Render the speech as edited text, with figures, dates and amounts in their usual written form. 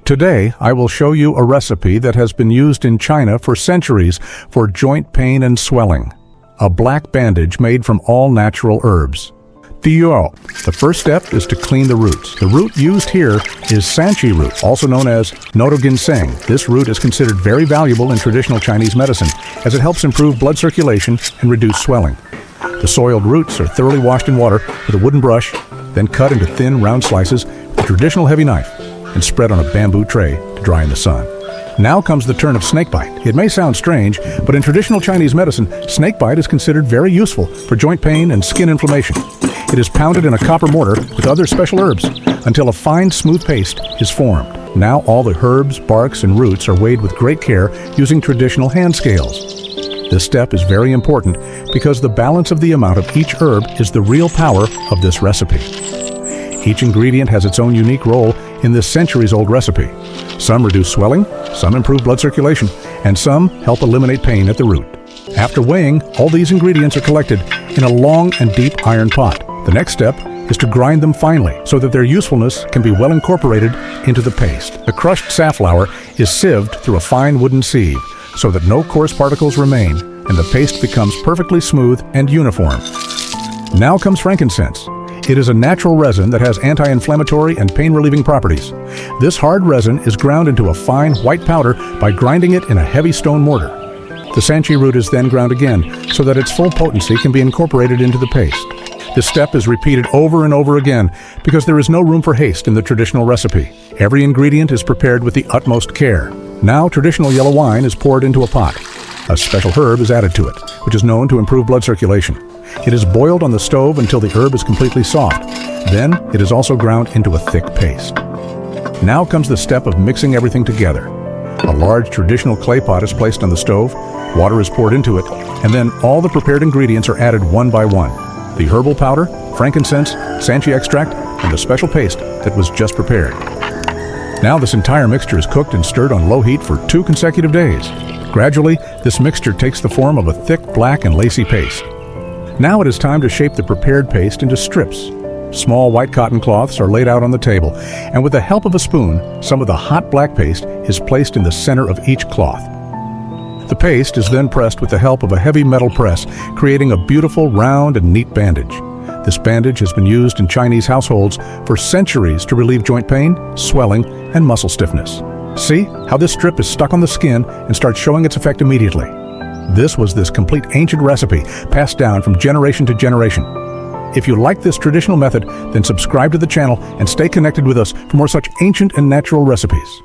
Today, I will show you a recipe that has been used in China for centuries for joint pain and swelling. A black bandage made from all natural herbs. The first step is to clean the roots. The root used here is sanchi root, also known as Notoginseng. This root is considered very valuable in traditional Chinese medicine, as it helps improve blood circulation and reduce swelling. The soiled roots are thoroughly washed in water with a wooden brush, then cut into thin, round slices with a traditional heavy knife, and spread on a bamboo tray to dry in the sun. Now comes the turn of snakebite. It may sound strange, but in traditional Chinese medicine, snakebite is considered very useful for joint pain and skin inflammation. It is pounded in a copper mortar with other special herbs until a fine, smooth paste is formed. Now all the herbs, barks, and roots are weighed with great care using traditional hand scales. This step is very important because the balance of the amount of each herb is the real power of this recipe. Each ingredient has its own unique role in this centuries-old recipe. Some reduce swelling, some improve blood circulation, and some help eliminate pain at the root. After weighing, all these ingredients are collected in a long and deep iron pot. The next step is to grind them finely so that their usefulness can be well incorporated into the paste. The crushed safflower is sieved through a fine wooden sieve so that no coarse particles remain and the paste becomes perfectly smooth and uniform. Now comes frankincense. It is a natural resin that has anti-inflammatory and pain-relieving properties. This hard resin is ground into a fine white powder by grinding it in a heavy stone mortar. The sanchi root is then ground again so that its full potency can be incorporated into the paste. This step is repeated over and over again because there is no room for haste in the traditional recipe. Every ingredient is prepared with the utmost care. Now traditional yellow wine is poured into a pot. A special herb is added to it, which is known to improve blood circulation. It is boiled on the stove until the herb is completely soft. Then it is also ground into a thick paste. Now comes the step of mixing everything together. A large traditional clay pot is placed on the stove, water is poured into it, and then all the prepared ingredients are added one by one. The herbal powder, frankincense, sanchi extract, and the special paste that was just prepared. Now this entire mixture is cooked and stirred on low heat for 2 consecutive days. Gradually, this mixture takes the form of a thick, black, and lacy paste. Now it is time to shape the prepared paste into strips. Small white cotton cloths are laid out on the table, and with the help of a spoon, some of the hot black paste is placed in the center of each cloth. The paste is then pressed with the help of a heavy metal press, creating a beautiful, round, and neat bandage. This bandage has been used in Chinese households for centuries to relieve joint pain, swelling, and muscle stiffness. See how this strip is stuck on the skin and starts showing its effect immediately. This was this complete ancient recipe passed down from generation to generation. If you like this traditional method, then subscribe to the channel and stay connected with us for more such ancient and natural recipes.